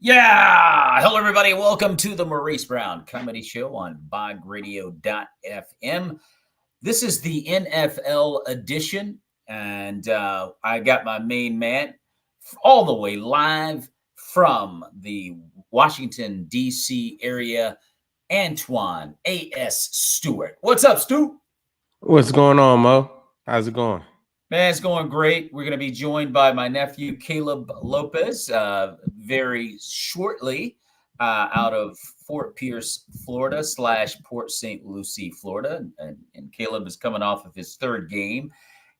Yeah! Hello, everybody. Welcome to the Maurice Brown Comedy Show on BogRadio.fm. This is the NFL edition, and I got my main man all the way live from the Washington, D.C. area, Antoine A.S. Stewart. What's up, Stu? What's going on, Mo? How's it going? Man, it's going great. We're going to be joined by my nephew, Caleb Lopez, very shortly out of Fort Pierce, Florida, / Port St. Lucie, Florida. And Caleb is coming off of his third game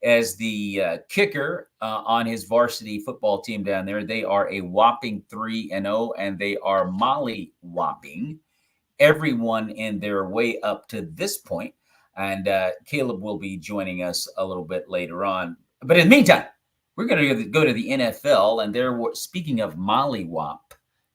as the kicker on his varsity football team down there. They are a whopping 3-0, and they are molly whopping everyone in their way up to this point. And Caleb will be joining us a little bit later on. But in the meantime, we're going to go to the NFL. And speaking of mollywop,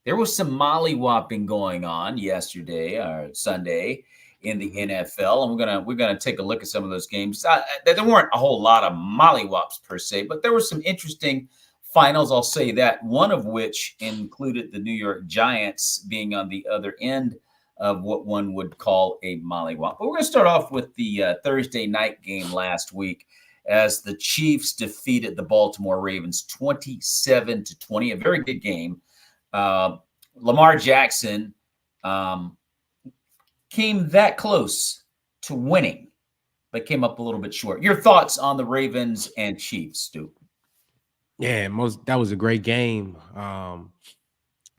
there was some mollywhopping going on yesterday or Sunday in the NFL, and we're gonna take a look at some of those games. There weren't a whole lot of mollywops per se, but there were some interesting finals. I'll say that, one of which included the New York Giants being on the other end of what one would call a mollywop. But we're going to start off with the Thursday night game last week as the Chiefs defeated the Baltimore Ravens 27-20, a very good game. Lamar Jackson came that close to winning, but came up a little bit short. Your thoughts on the Ravens and Chiefs, Stu? Yeah, that was a great game.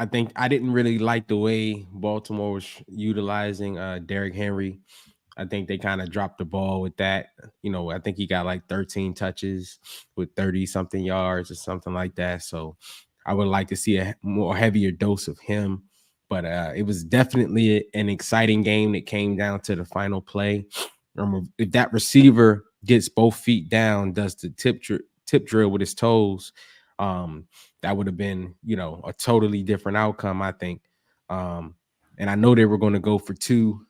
I think I didn't really like the way Baltimore was utilizing Derrick Henry. I think they kind of dropped the ball with that. I think he got like 13 touches with 30 something yards or something like that. So I would like to see a more heavier dose of him. But it was definitely an exciting game that came down to the final play. If that receiver gets both feet down, does the tip drill with his toes, that would have been, a totally different outcome, I think. And I know they were going to go for two.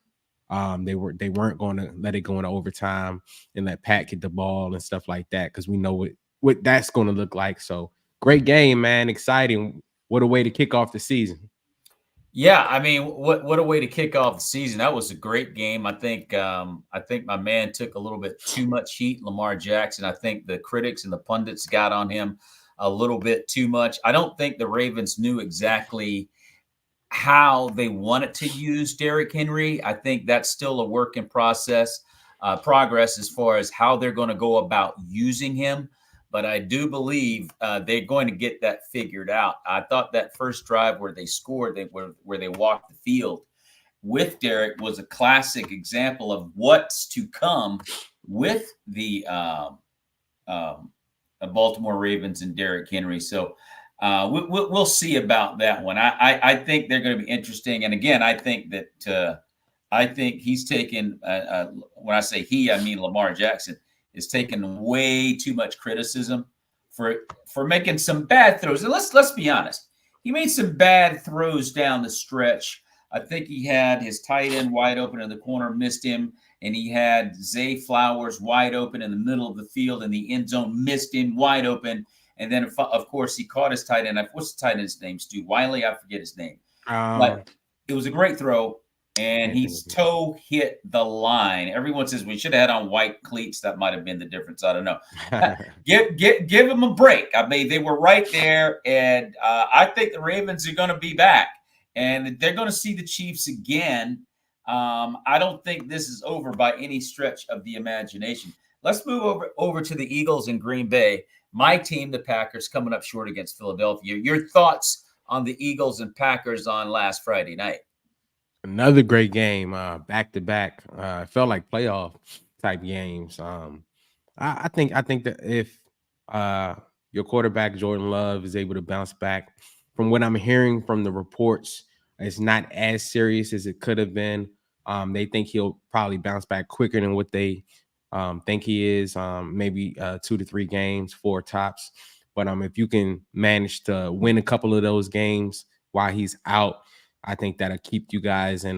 They weren't going to let it go into overtime and let Pat get the ball and stuff like that, because we know what that's going to look like. So great game, man. Exciting. What a way to kick off the season. Yeah, I mean, what a way to kick off the season. That was a great game. I think my man took a little bit too much heat, Lamar Jackson. I think the critics and the pundits got on him a little bit too much. I don't think the Ravens knew exactly how they wanted to use Derrick Henry. I think that's still a work in progress as far as how they're going to go about using him. But I do believe they're going to get that figured out. I thought that first drive where they scored, where they walked the field with Derrick, was a classic example of what's to come with the Baltimore Ravens and Derrick Henry. So we'll see about that one. I think they're going to be interesting. And again, I think he's taken, when I say he, I mean Lamar Jackson, is taking way too much criticism for making some bad throws. And let's be honest, he made some bad throws down the stretch. I think he had his tight end wide open in the corner, missed him, and he had Zay Flowers wide open in the middle of the field in the end zone, missed him wide open. And then, of course, he caught his tight end. What's the tight end's name, Stu? Wiley? I forget his name. But it was a great throw, and his toe hit the line. Everyone says we should have had on white cleats. That might have been the difference. I don't know. Give him a break. I mean, they were right there, and I think the Ravens are going to be back, and they're going to see the Chiefs again. I don't think this is over by any stretch of the imagination. Let's move over to the Eagles in Green Bay. My team, the Packers, coming up short against Philadelphia. Your thoughts on the Eagles and Packers on last Friday night? Another great game, back to back. It felt like playoff type games. I think that if your quarterback Jordan Love is able to bounce back, from what I'm hearing from the reports, it's not as serious as it could have been. They think he'll probably bounce back quicker than what they think he is. Maybe 2 to 3 games, 4 tops. But if you can manage to win a couple of those games while he's out, I think that'll keep you guys in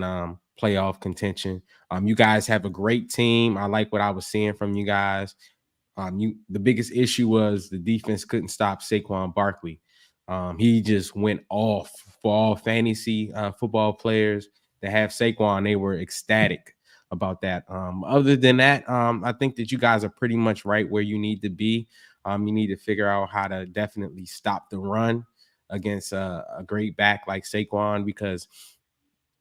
playoff contention. You guys have a great team. I like what I was seeing from you guys. The biggest issue was the defense couldn't stop Saquon Barkley. He just went off for all fantasy football players that have Saquon, they were ecstatic about that. Other than that, I think that you guys are pretty much right where you need to be. You need to figure out how to definitely stop the run against a great back like Saquon, because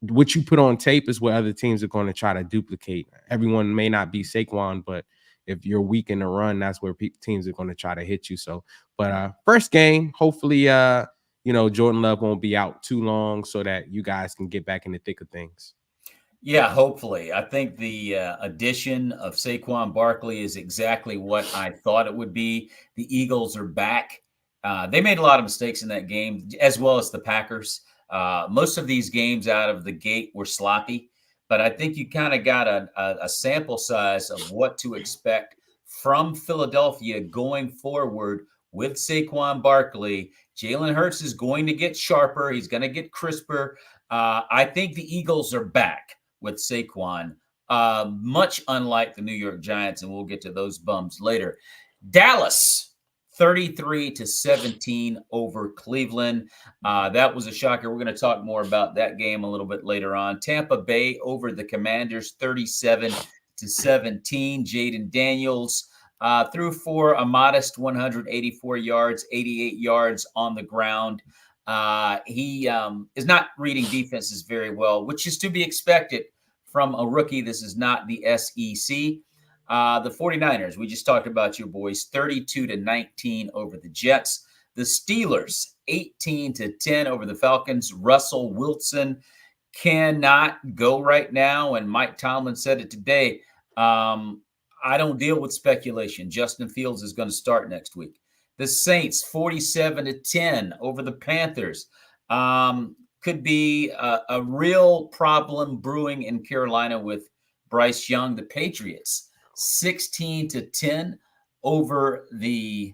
what you put on tape is what other teams are going to try to duplicate. Everyone may not be Saquon, but if you're weak in the run, that's where teams are going to try to hit you. So, but first game, hopefully, Jordan Love won't be out too long so that you guys can get back in the thick of things. Yeah, hopefully. I think the addition of Saquon Barkley is exactly what I thought it would be. The Eagles are back. They made a lot of mistakes in that game, as well as the Packers. Most of these games out of the gate were sloppy, but I think you kind of got a sample size of what to expect from Philadelphia going forward with Saquon Barkley. Jalen Hurts is going to get sharper. He's going to get crisper. I think the Eagles are back with Saquon, much unlike the New York Giants, and we'll get to those bums later. Dallas, 33-17 over Cleveland. That was a shocker. We're going to talk more about that game a little bit later on. Tampa Bay over the Commanders, 37-17. Jaden Daniels threw for a modest 184 yards, 88 yards on the ground. He is not reading defenses very well, which is to be expected from a rookie. This is not the SEC. The 49ers, we just talked about your boys, 32-19 over the Jets. The Steelers, 18-10 over the Falcons. Russell Wilson cannot go right now, and Mike Tomlin said it today. I don't deal with speculation. Justin Fields is going to start next week. The Saints, 47-10 over the Panthers. Could be a real problem brewing in Carolina with Bryce Young. The Patriots, 16-10 over the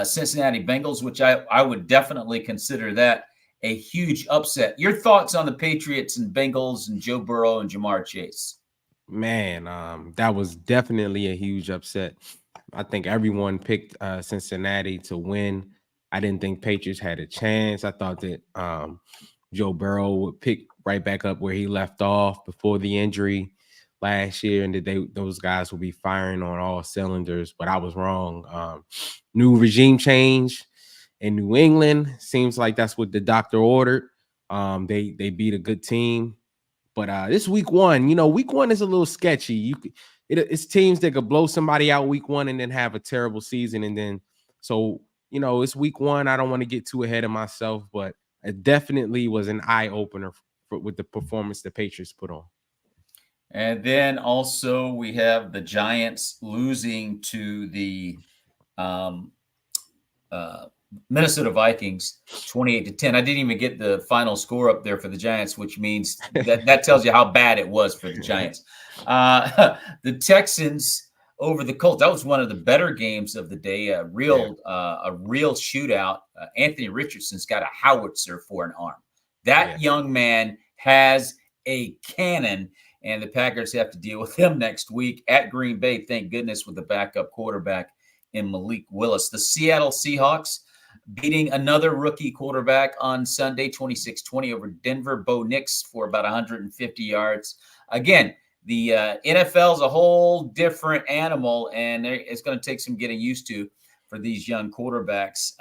Cincinnati Bengals, which I would definitely consider that a huge upset. Your thoughts on the Patriots and Bengals and Joe Burrow and Jamar Chase? Man, that was definitely a huge upset. I think everyone picked Cincinnati to win. I didn't think Patriots had a chance. I thought that Joe Burrow would pick right back up where he left off before the injury last year, and that those guys will be firing on all cylinders. But I was wrong. New regime change in New England. Seems like that's what the doctor ordered. They beat a good team. But this week one, week one is a little sketchy. It's teams that could blow somebody out week one and then have a terrible season. And then, it's week one. I don't want to get too ahead of myself, but it definitely was an eye opener with the performance the Patriots put on. And then also we have the Giants losing to the Minnesota Vikings, 28-10. I didn't even get the final score up there for the Giants, which means that tells you how bad it was for the Giants. The Texans over the Colts. That was one of the better games of the day. A real shootout. Anthony Richardson's got a howitzer for an arm. That young man has a cannon, and the Packers have to deal with him next week at Green Bay. Thank goodness, with the backup quarterback in Malik Willis. The Seattle Seahawks beating another rookie quarterback on Sunday, 26-20 over Denver. Bo Nix for about 150 yards. Again, the NFL is a whole different animal, and it's going to take some getting used to for these young quarterbacks.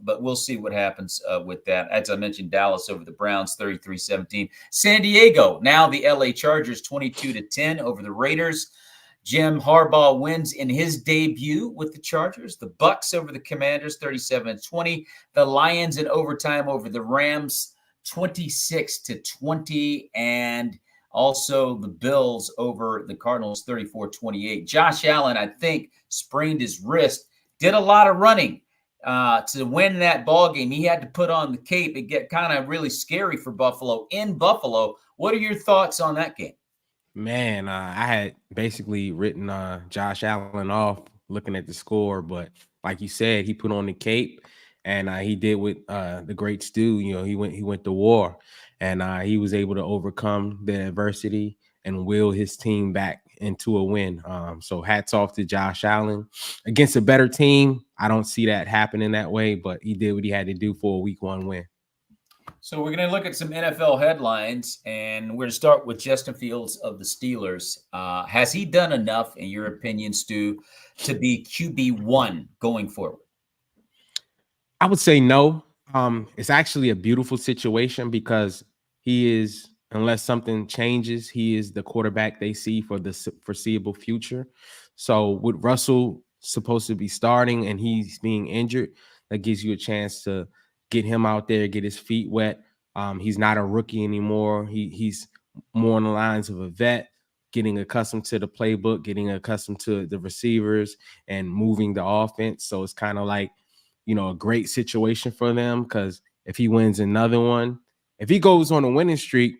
But we'll see what happens with that. As I mentioned, Dallas over the Browns, 33-17. San Diego, now the LA Chargers, 22-10 over the Raiders. Jim Harbaugh wins in his debut with the Chargers. The Bucks over the Commanders, 37-20. The Lions in overtime over the Rams, 26-20. And also the Bills over the Cardinals, 34-28. Josh Allen, I think, sprained his wrist, did a lot of running to win that ball game. He had to put on the cape. It get kind of really scary for Buffalo in Buffalo. What are your thoughts on that game? Man, I had basically written Josh Allen off looking at the score, but like you said, he put on the cape, and he did what the greats do. He went to war, and he was able to overcome the adversity and will his team back into a win. So hats off to Josh Allen against a better team. I don't see that happening that way, but he did what he had to do for a week one win. So we're going to look at some NFL headlines, and we're going to start with Justin Fields of the Steelers. Has he done enough, in your opinion, Stu, to be QB1 going forward? I would say no. It's actually a beautiful situation because he is, unless something changes, he is the quarterback they see for the foreseeable future. So with Russell supposed to be starting and he's being injured, that gives you a chance to get him out there, get his feet wet. He's not a rookie anymore. He's more on the lines of a vet, getting accustomed to the playbook, getting accustomed to the receivers and moving the offense. So it's kind of like, a great situation for them because if he wins another one, if he goes on a winning streak,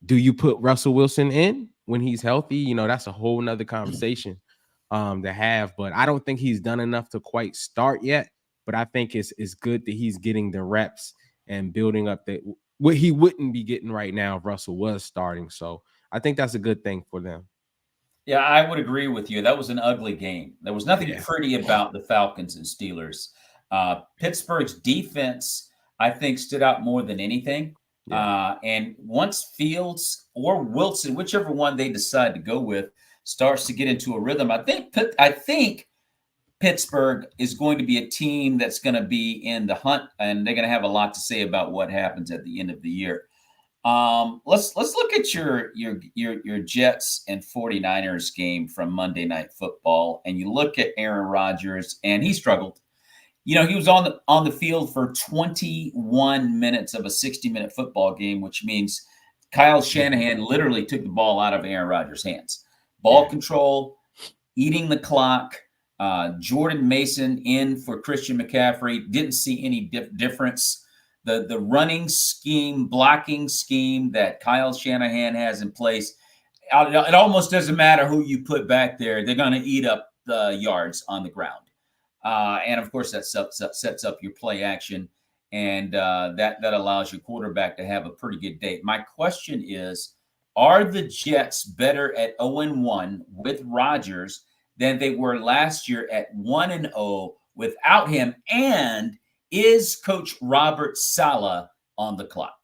do you put Russell Wilson in when he's healthy? That's a whole nother conversation to have. But I don't think he's done enough to quite start yet. But I think it's good that he's getting the reps and building up that what he wouldn't be getting right now if Russell was starting. So I think that's a good thing for them. Yeah, I would agree with you. That was an ugly game. There was nothing Yeah. pretty about the Falcons and Steelers. Pittsburgh's defense, I think, stood out more than anything. Yeah. And once Fields or Wilson, whichever one they decide to go with, starts to get into a rhythm, I think Pittsburgh is going to be a team that's going to be in the hunt, and they're going to have a lot to say about what happens at the end of the year. Let's look at your Jets and 49ers game from Monday Night Football, and you look at Aaron Rodgers, and he struggled. He was on the field for 21 minutes of a 60-minute football game, which means Kyle Shanahan literally took the ball out of Aaron Rodgers' hands. Ball control, eating the clock. Jordan Mason in for Christian McCaffrey. Didn't see any difference. The running scheme, blocking scheme that Kyle Shanahan has in place, it almost doesn't matter who you put back there. They're going to eat up the yards on the ground. And of course, that sets up your play action, and that allows your quarterback to have a pretty good day. My question is, are the Jets better at 0-1 with Rodgers than they were last year at 1-0 without him? And is Coach Robert Saleh on the clock?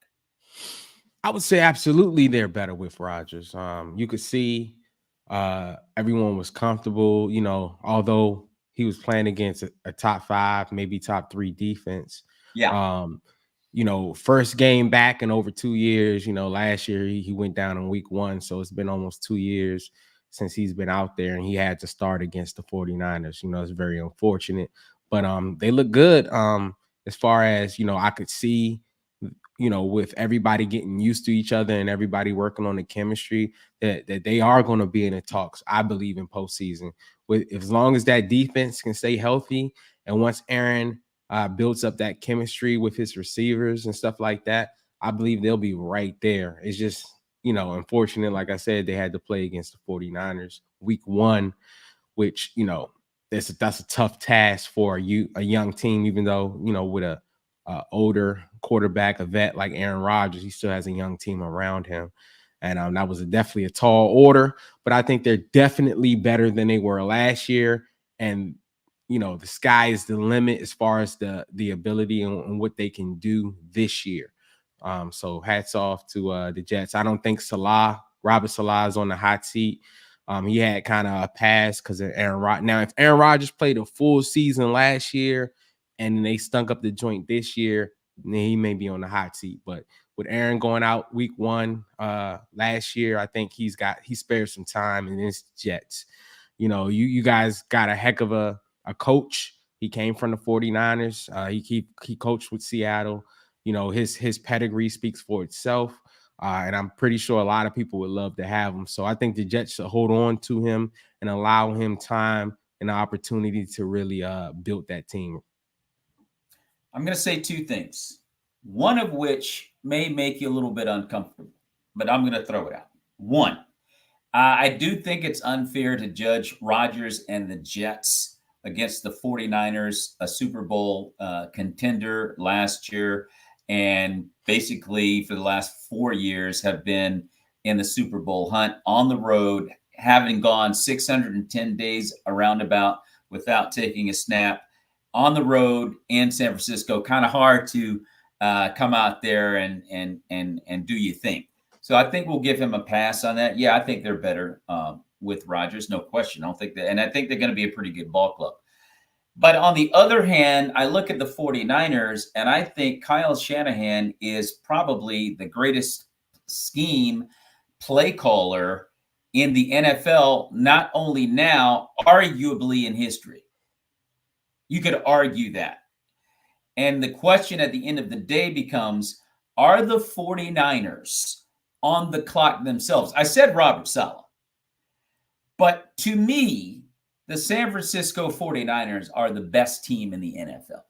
I would say absolutely they're better with Rodgers. You could see everyone was comfortable, although he was playing against a top 5, maybe top 3 defense. Yeah. First game back in over 2 years. Last year he went down in week 1, so it's been almost 2 years since he's been out there, and he had to start against the 49ers. It's very unfortunate, but they look good. As far as, I could see, with everybody getting used to each other and everybody working on the chemistry, that they are going to be in the talks, I believe, in postseason. With as long as that defense can stay healthy, and once Aaron builds up that chemistry with his receivers and stuff like that, I believe they'll be right there. It's just, unfortunate, like I said, they had to play against the 49ers week 1, which, that's a tough task for a young team, even though, with a older quarterback, a vet like Aaron Rodgers, he still has a young team around him. And that was definitely a tall order, but I think they're definitely better than they were last year. And, the sky is the limit as far as the ability and what they can do this year. So hats off to the Jets. I don't think Robert Saleh is on the hot seat. He had kind of a pass because of Aaron Rodgers. Now, if Aaron Rodgers played a full season last year and they stunk up the joint this year, then he may be on the hot seat. But with Aaron going out week 1 last year, I think he spared some time in his Jets. You guys got a heck of a coach. He came from the 49ers. He coached with Seattle. His pedigree speaks for itself. And I'm pretty sure a lot of people would love to have him. So I think the Jets should hold on to him and allow him time and the opportunity to really build that team. I'm going to say 2 things, one of which may make you a little bit uncomfortable, but I'm going to throw it out. One, I do think it's unfair to judge Rodgers and the Jets against the 49ers, a Super Bowl contender last year, and basically for the last 4 years have been in the Super Bowl hunt on the road, having gone 610 days around about without taking a snap on the road in San Francisco. Kind of hard to come out there and do you think. So I think we'll give him a pass on that. Yeah, I think they're better with Rodgers, no question. I don't think that, and I think they're going to be a pretty good ball club. But on the other hand, I look at the 49ers and I think Kyle Shanahan is probably the greatest scheme play caller in the NFL, not only now, arguably in history. You could argue that. And the question at the end of the day becomes, are the 49ers on the clock themselves? I said Robert Saleh, but to me, the San Francisco 49ers are the best team in the NFL.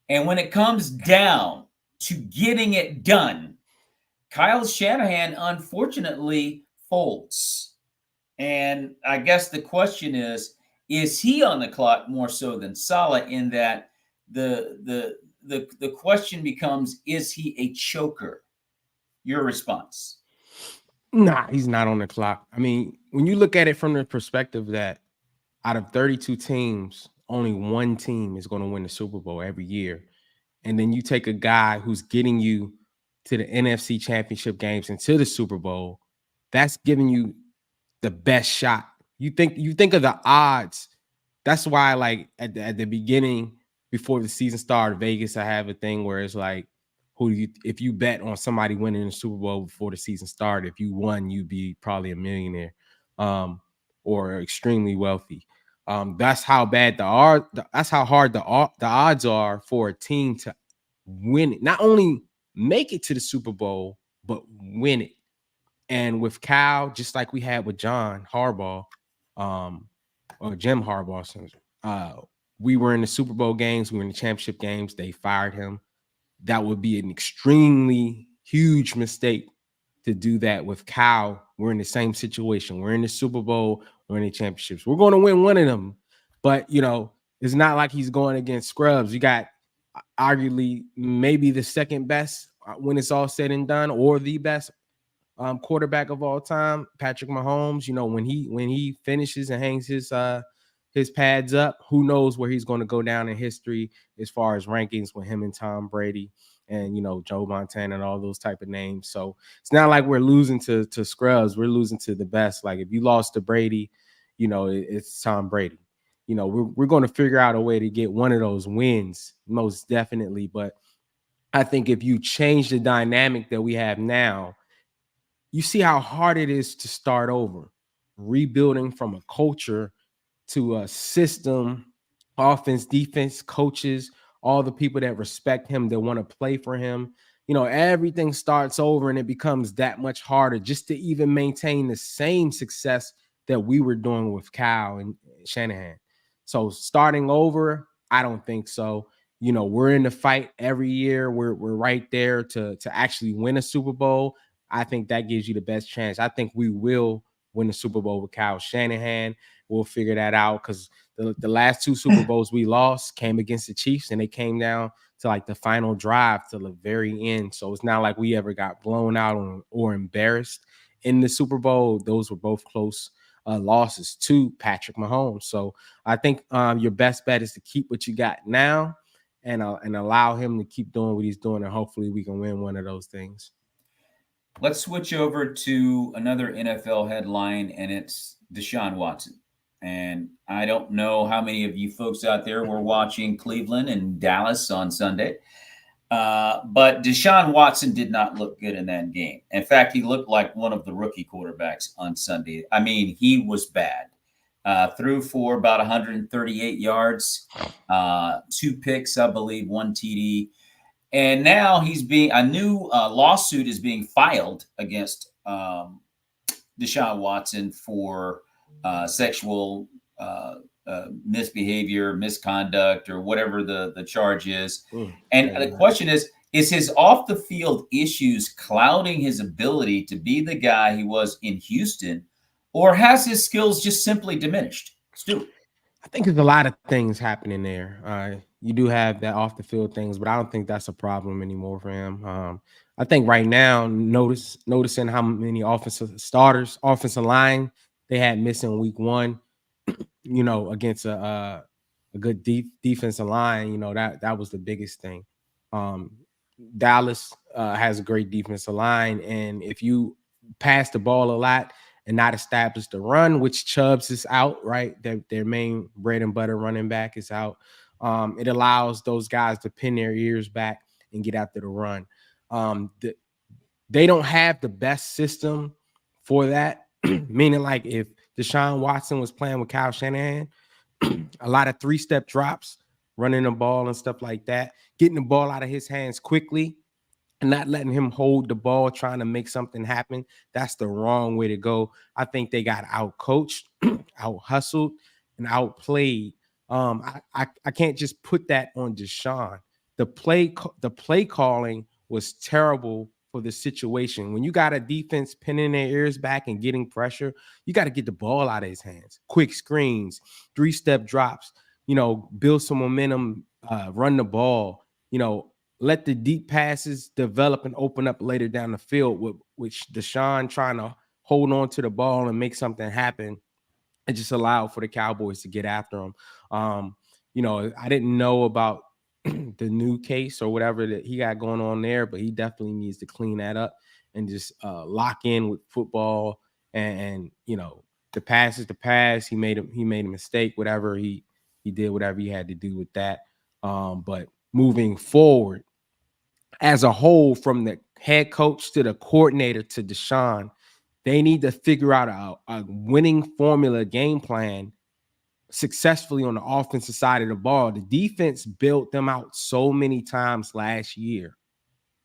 And when it comes down to getting it done, Kyle Shanahan unfortunately folds. And I guess the question is he on the clock more so than Saleh in that the question becomes, is he a choker? Your response. Nah, he's not on the clock. I mean, when you look at it from the perspective that out of 32 teams, only one team is going to win the Super Bowl every year. And then you take a guy who's getting you to the NFC championship games and to the Super Bowl, that's giving you the best shot. You think of the odds. That's why, like at the beginning, before the season started, Vegas, I have a thing where it's like, who do you if you bet on somebody winning the Super Bowl before the season started, if you won, you'd be probably a millionaire, or extremely wealthy. That's how bad that's how hard the odds are for a team to win it. Not only make it to the Super Bowl, but win it. And with Cal, just like we had with John Harbaugh, um, or Jim Harbaugh, uh, we were in the Super Bowl games, we were in the championship games. They fired him. That would be an extremely huge mistake to do that with Cal. We're in the same situation. We're in the Super Bowl, we're in the championships. We're going to win one of them, but it's not like he's going against scrubs. You got arguably maybe the second best when it's all said and done, or the best quarterback of all time, Patrick Mahomes. When he finishes and hangs his pads up, who knows where he's going to go down in history as far as rankings with him and Tom Brady and Joe Montana and all those type of names. So it's not like we're losing to scrubs. We're losing to the best. Like if you lost to Brady, it's Tom Brady. We're going to figure out a way to get one of those wins, most definitely. But I think if you change the dynamic that we have now, you see how hard it is to start over, rebuilding from a culture to a system, offense, defense, coaches, all the people that respect him, that want to play for him. Everything starts over and it becomes that much harder just to even maintain the same success that we were doing with Cal and Shanahan. So starting over, I don't think so. We're in the fight every year. We're right there to actually win a Super Bowl. I think that gives you the best chance. I think we will win the Super Bowl with Kyle Shanahan. We'll figure that out because the last two Super Bowls we lost came against the Chiefs, and they came down to like the final drive to the very end. So it's not like we ever got blown out or embarrassed in the Super Bowl. Those were both close losses to Patrick Mahomes. So I think your best bet is to keep what you got now and allow him to keep doing what he's doing, and hopefully we can win one of those things. Let's switch over to another NFL headline, and it's Deshaun Watson. And I don't know how many of you folks out there were watching Cleveland and Dallas on Sunday, but Deshaun Watson did not look good in that game. In fact, he looked like one of the rookie quarterbacks on Sunday. I mean, he was bad. Threw for about 138 yards, two picks, I believe, one TD. And now a new lawsuit is being filed against Deshaun Watson for sexual misbehavior, misconduct, or whatever the charge is. And the question is his off the field issues clouding his ability to be the guy he was in Houston, or has his skills just simply diminished? Stu. I think there's a lot of things happening there. You do have that off the field things, but I don't think that's a problem anymore for him. I think right now, noticing how many offensive line they had missing week one, against a good defensive line, that was the biggest thing. Um, Dallas has a great defensive line, and if you pass the ball a lot and not establish the run, which Chubbs is out, right? Their main bread and butter running back is out. It allows those guys to pin their ears back and get after the run. The, they don't have the best system for that. Meaning, like if Deshaun Watson was playing with Kyle Shanahan, a lot of three-step drops, running the ball and stuff like that, getting the ball out of his hands quickly and not letting him hold the ball, trying to make something happen. That's the wrong way to go. I think they got out coached, out hustled, and outplayed. I can't just put that on Deshaun. The play calling was terrible for the situation. When you got a defense pinning their ears back and getting pressure, you got to get the ball out of his hands. Quick screens, three-step drops, build some momentum, run the ball, let the deep passes develop and open up later down the field, with which Deshaun trying to hold on to the ball and make something happen. It just allowed for the Cowboys to get after him. I didn't know about the new case or whatever that he got going on there, but he definitely needs to clean that up and just lock in with football. And the pass is the pass. He made a mistake. Whatever he did, whatever he had to do with that. But moving forward, as a whole, from the head coach to the coordinator to Deshaun, they need to figure out a winning formula game plan successfully on the offensive side of the ball. The defense built them out so many times last year,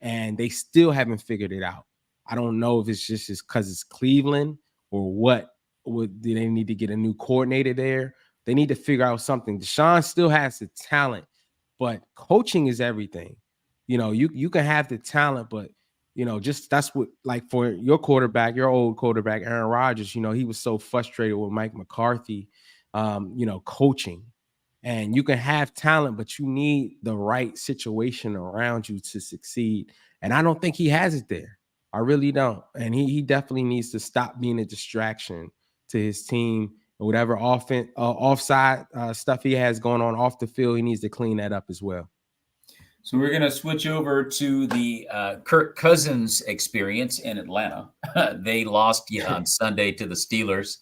and they still haven't figured it out. I don't know if it's just because it's Cleveland or what. Do they need to get a new coordinator there? They need to figure out something. Deshaun still has the talent, but coaching is everything. You can have the talent, but just that's what, like, for your quarterback, your old quarterback, Aaron Rodgers, he was so frustrated with Mike McCarthy, coaching. And you can have talent, but you need the right situation around you to succeed. And I don't think he has it there. I really don't. And he definitely needs to stop being a distraction to his team. Whatever offside stuff he has going on off the field, he needs to clean that up as well. So we're going to switch over to the Kirk Cousins experience in Atlanta. They lost on Sunday to the Steelers.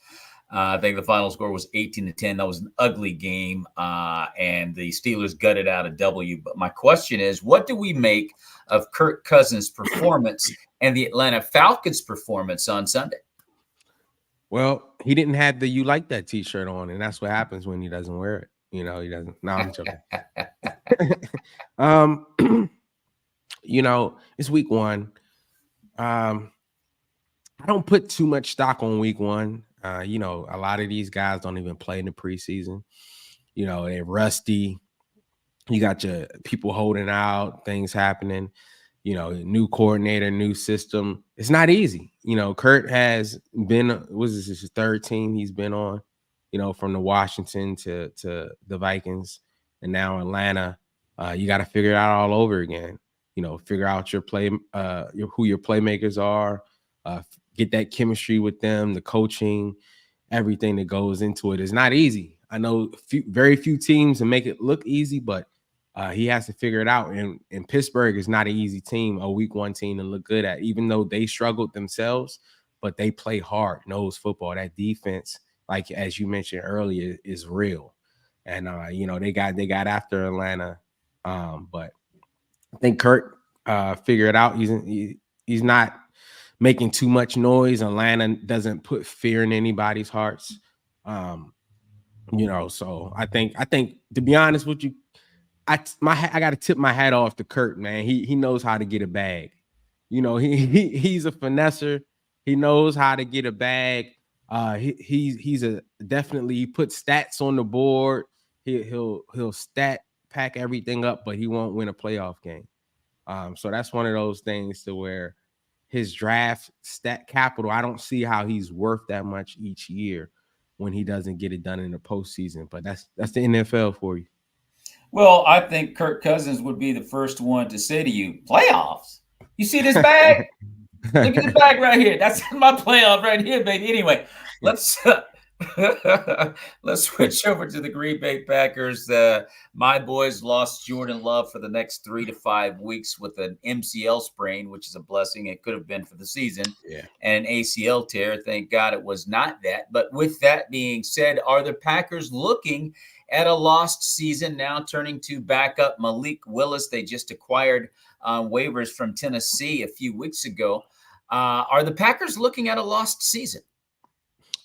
I think the final score was 18-10. That was an ugly game, and the Steelers gutted out a W. But my question is, what do we make of Kirk Cousins' performance and the Atlanta Falcons' performance on Sunday? Well, he didn't have the "You Like That" t-shirt on, and that's what happens when he doesn't wear it. He doesn't. No, I'm joking. It's week one. I don't put too much stock on week one. A lot of these guys don't even play in the preseason. They're rusty. You got your people holding out, things happening. New coordinator, new system. It's not easy. Kurt has been, this his third team he's been on, from the Washington to the Vikings and now Atlanta. You got to figure it out all over again. Figure out your play, who your playmakers are, get that chemistry with them, the coaching, everything that goes into it. It's not easy. I know very few teams and make it look easy, but he has to figure it out. And Pittsburgh is not an easy team, a week one team to look good at, even though they struggled themselves, but they play hard nose football. That defense, like as you mentioned earlier, is real. And they got after Atlanta. But I think Kurt figured it out. He's not making too much noise. Atlanta doesn't put fear in anybody's hearts. So I think to be honest with you, I got to tip my hat off to Kurt, man. He knows how to get a bag. He's a finesser. He knows how to get a bag. He's definitely, he puts stats on the board. He'll stat pack everything up, but he won't win a playoff game. So that's one of those things to where his draft stat capital, I don't see how he's worth that much each year when he doesn't get it done in the postseason. But that's the NFL for you. Well, I think Kirk Cousins would be the first one to say to you, playoffs? You see this bag? Look at this bag right here. That's my playoff right here, baby. Anyway, let's Let's switch over to the Green Bay Packers. My boys lost Jordan Love for the next 3 to 5 weeks with an MCL sprain, which is a blessing. It could have been for the season, Yeah. and an ACL tear. Thank God it was not that. But with that being said, are the Packers looking at a lost season now, turning to backup Malik Willis? They just acquired waivers from Tennessee a few weeks ago. Are the Packers looking at a lost season?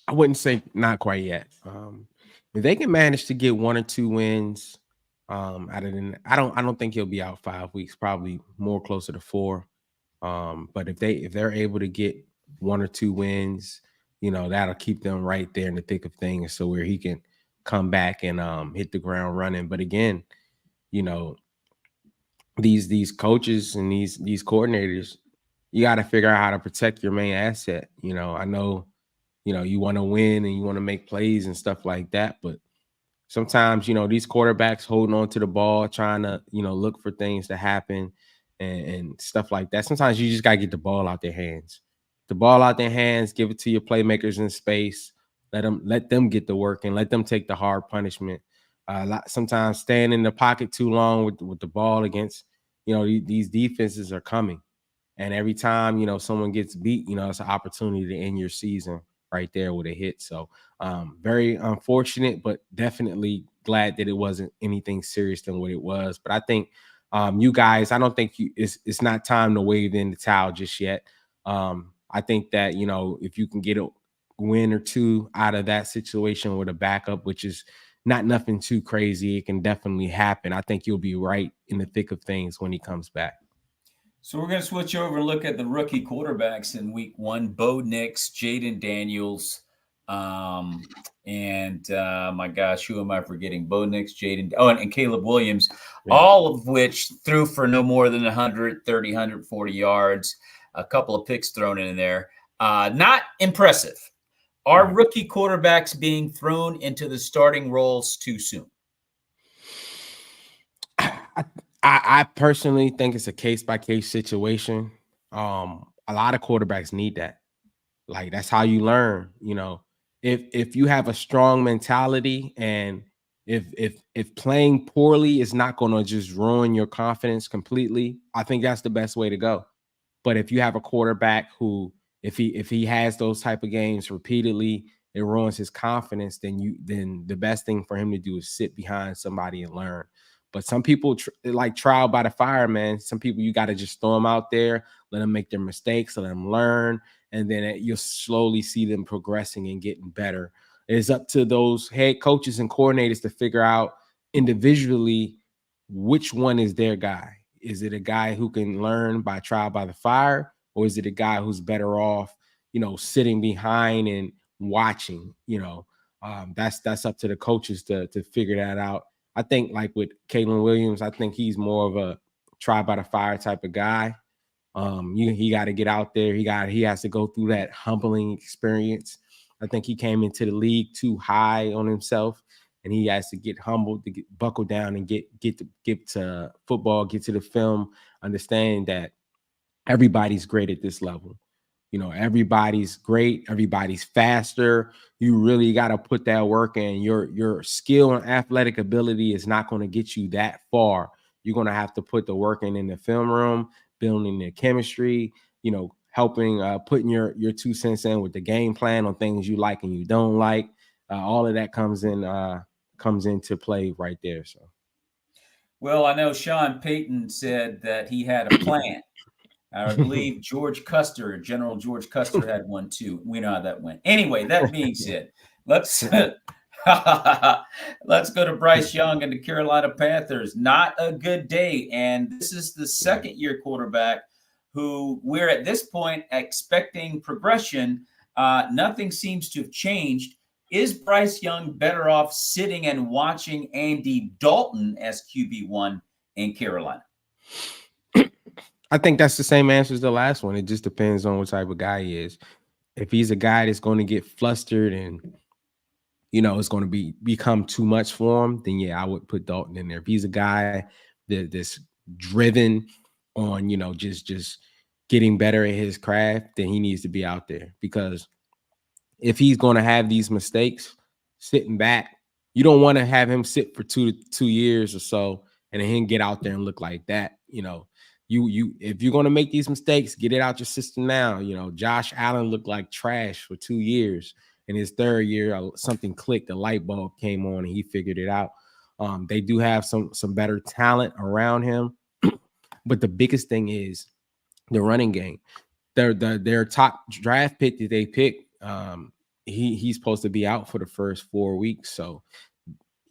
I wouldn't say not quite yet. If they can manage to get 1 or 2 wins, out of the, I don't think he'll be out 5 weeks. Probably more closer to 4. But if they're able to get 1 or 2 wins, that'll keep them right there in the thick of things, so where he can come back and hit the ground running. But again, you know, these coaches and these coordinators, you got to figure out how to protect your main asset. I know, you want to win and you want to make plays and stuff like that, but sometimes, these quarterbacks holding on to the ball, trying to, look for things to happen and stuff like that. Sometimes you just got to get the ball out their hands. The ball out their hands, give it to your playmakers in space. Let them get the work and let them take the hard punishment. Sometimes staying in the pocket too long with the ball against, these defenses are coming. And every time, someone gets beat, it's an opportunity to end your season right there with a hit. So very unfortunate, but definitely glad that it wasn't anything serious than what it was. But I think you guys, I don't think it's not time to wave in the towel just yet. I think that, if you can get a win or two out of that situation with a backup, which is not nothing too crazy, it can definitely happen. I think you'll be right in the thick of things when he comes back. So we're going to switch over and look at the rookie quarterbacks in week one. Bo Nix, Jaden Daniels, and my gosh, who am I forgetting? Bo Nix, Jaden, and Caleb Williams, Yeah. all of which threw for no more than 130, 140 yards, a couple of picks thrown in there. Not impressive. Are Right. rookie quarterbacks being thrown into the starting roles too soon? I personally think it's a case by case situation. A lot of quarterbacks need that. Like that's how you learn. If you have a strong mentality and if playing poorly is not going to just ruin your confidence completely, I think that's the best way to go. But if you have a quarterback who, if he has those type of games repeatedly, it ruins his confidence. Then the best thing for him to do is sit behind somebody and learn. But some people like trial by the fire, man. Some people you got to just throw them out there, let them make their mistakes, let them learn, and then you'll slowly see them progressing and getting better. It's up to those head coaches and coordinators to figure out individually which one is their guy. Is it a guy who can learn by trial by the fire, or is it a guy who's better off, sitting behind and watching? That's up to the coaches to figure that out. I think like with Kalen Williams, I think he's more of a try by the fire type of guy. He got to get out there. He has to go through that humbling experience. I think he came into the league too high on himself, and he has to get humbled, to buckle down and get to football, get to the film, understand that everybody's great at this level. Everybody's great, everybody's faster. You really got to put that work in. Your skill and athletic ability is not going to get you that far. You're going to have to put the work in the film room, building the chemistry, helping putting your 2 cents in with the game plan on things you like and you don't like. All of that comes into play right there. So Well, I know Sean Payton said that he had a plan. I believe George Custer, General George Custer, had one too. We know how that went. Anyway, that being said, let's let's go to Bryce Young and the Carolina Panthers. Not a good day, and this is the second-year quarterback who we're at this point expecting progression. Nothing seems to have changed. Is Bryce Young better off sitting and watching Andy Dalton as QB1 in Carolina? I think that's the same answer as the last one. It just depends on what type of guy he is. If he's a guy that's going to get flustered and it's going to become too much for him, then yeah, I would put Dalton in there. If he's a guy that's driven on just getting better at his craft, then he needs to be out there, because if he's going to have these mistakes sitting back, you don't want to have him sit for 2 years or so and then get out there and look like that. You if you're going to make these mistakes, get it out your system now. Josh Allen looked like trash for 2 years. In his third year, something clicked, a light bulb came on, and he figured it out. They do have some better talent around him, but the biggest thing is the running game. Their top draft pick that they picked, he's supposed to be out for the first 4 weeks. So,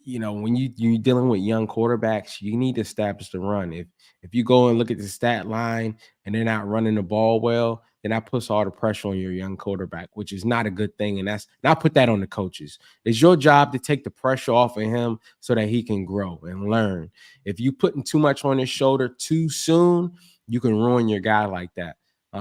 when you're dealing with young quarterbacks, you need to establish the run. If you go and look at the stat line and they're not running the ball well, then that puts all the pressure on your young quarterback, which is not a good thing. And I put that on the coaches. It's your job to take the pressure off of him so that he can grow and learn. If you putting too much on his shoulder too soon, you can ruin your guy like that.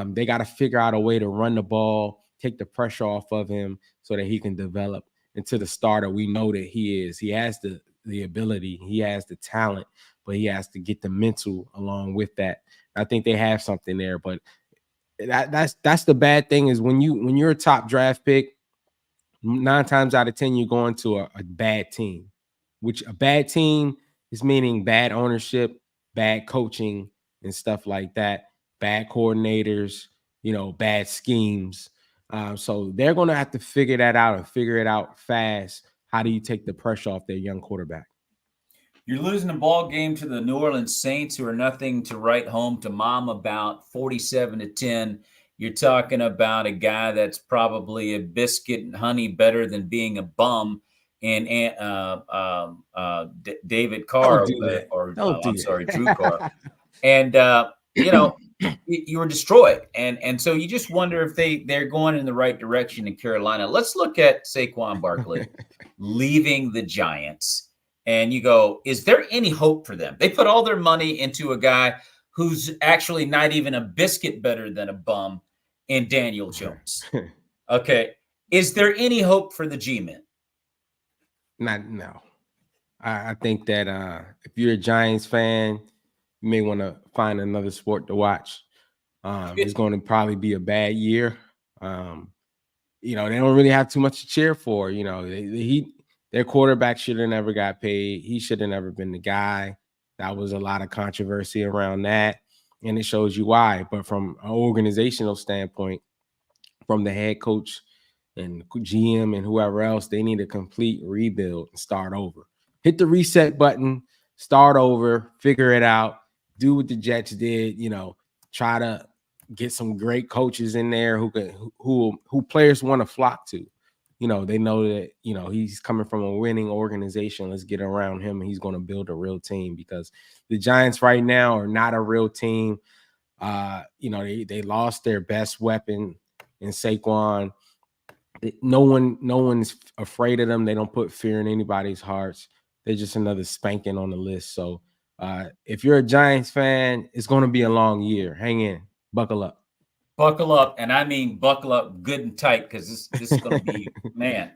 They got to figure out a way to run the ball, take the pressure off of him so that he can develop into the starter we know that he is. He has the ability, he has the talent, but he has to get the mental along with that. I think they have something there, but that's the bad thing is when you're a top draft pick, 9 times out of 10 you're going to a bad team, which a bad team is meaning bad ownership, bad coaching, and stuff like that, bad coordinators, bad schemes. So they're going to have to figure that out and figure it out fast. How do you take the pressure off their young quarterback? You're losing a ball game to the New Orleans Saints, who are nothing to write home to mom about, 47-10. You're talking about a guy that's probably a biscuit and honey better than being a bum in David Carr, I'm sorry, Drew Carr. And you were destroyed, and so you just wonder if they're going in the right direction in Carolina. Let's look at Saquon Barkley leaving the Giants, and you go, is there any hope for them? They put all their money into a guy who's actually not even a biscuit better than a bum in Daniel Jones. Okay, is there any hope for the G-men? No. I think that if you're a Giants fan, you may want to find another sport to watch. It's going to probably be a bad year. They don't really have too much to cheer for. Their quarterback should have never got paid. He should have never been the guy. That was a lot of controversy around that, and it shows you why. But from an organizational standpoint, from the head coach and GM and whoever else, they need a complete rebuild and start over. Hit the reset button, start over, figure it out, do what the Jets did, try to get some great coaches in there who players want to flock to. They know that, he's coming from a winning organization. Let's get around him and he's going to build a real team, because the Giants right now are not a real team. They lost their best weapon in Saquon. No one's afraid of them. They don't put fear in anybody's hearts. They're just another spanking on the list. So if you're a Giants fan, it's going to be a long year. Hang in, buckle up. Buckle up, and I mean buckle up good and tight, because this is going to be, man.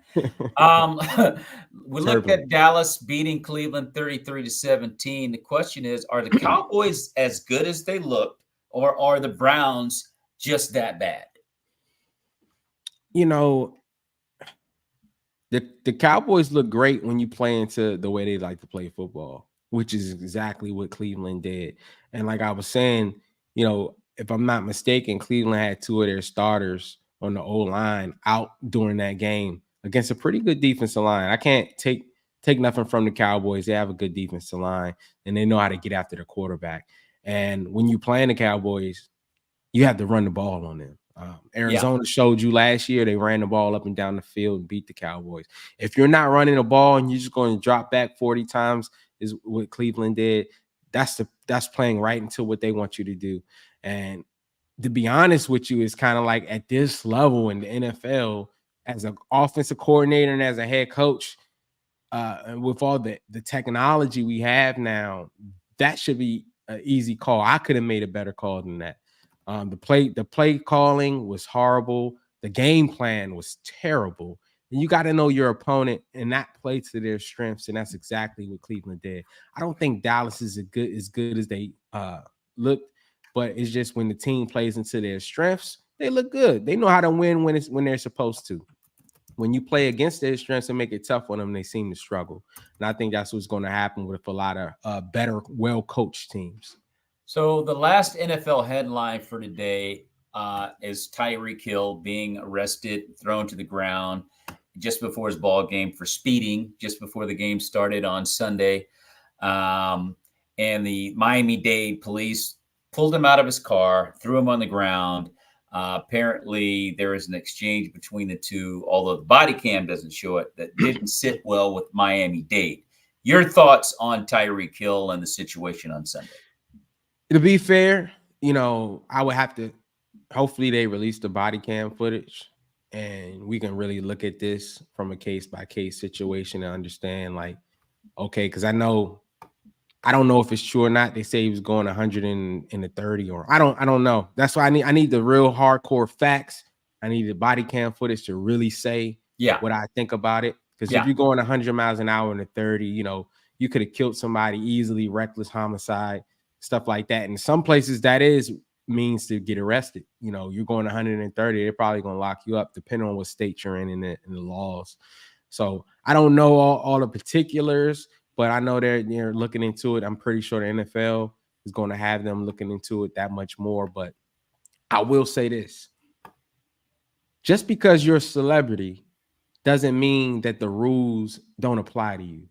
We looked at Dallas beating Cleveland 33-17. The question is, are the Cowboys as good as they looked, or are the Browns just that bad? The Cowboys look great when you play into the way they like to play football, which is exactly what Cleveland did. And like I was saying, if I'm not mistaken, Cleveland had 2 of their starters on the O-line out during that game against a pretty good defensive line. I can't take nothing from the Cowboys. They have a good defensive line, and they know how to get after the quarterback. And when you play in the Cowboys, you have to run the ball on them. Arizona showed you last year, they ran the ball up and down the field and beat the Cowboys. If you're not running the ball and you're just going to drop back 40 times, is what Cleveland did, that's playing right into what they want you to do. And to be honest with you, it's kind of like at this level in the NFL, as an offensive coordinator and as a head coach, with all the technology we have now, that should be an easy call. I could have made a better call than that. The play calling was horrible. The game plan was terrible. And you got to know your opponent and not play to their strengths. And that's exactly what Cleveland did. I don't think Dallas is as good as they looked, but it's just when the team plays into their strengths, they look good. They know how to win when they're supposed to. when you play against their strengths and make it tough on them, they seem to struggle. And I think that's what's going to happen with a lot of better, well-coached teams. So the last NFL headline for today is Tyreek Hill being arrested, thrown to the ground just before his ball game for speeding, just before the game started on Sunday. And the Miami-Dade police pulled him out of his car, threw him on the ground. Apparently, there is an exchange between the two, although the body cam doesn't show it, that didn't sit well with Miami-Dade. Your thoughts on Tyreek Hill and the situation on Sunday? To be fair, I would have to, hopefully they release the body cam footage and we can really look at this from a case by case situation and understand, like, okay, because I don't know if it's true or not. They say he was going 130, or I don't know. That's why I need the real hardcore facts. I need the body cam footage to really say what I think about it. Because if you're going 100 miles an hour in a 30, you could have killed somebody easily, reckless homicide, stuff like that. And some places that is means to get arrested. You're going 130, they're probably going to lock you up depending on what state you're in the laws. So I don't know all the particulars, but I know they're looking into it. I'm pretty sure the NFL is going to have them looking into it that much more. But I will say this. Just because you're a celebrity doesn't mean that the rules don't apply to you.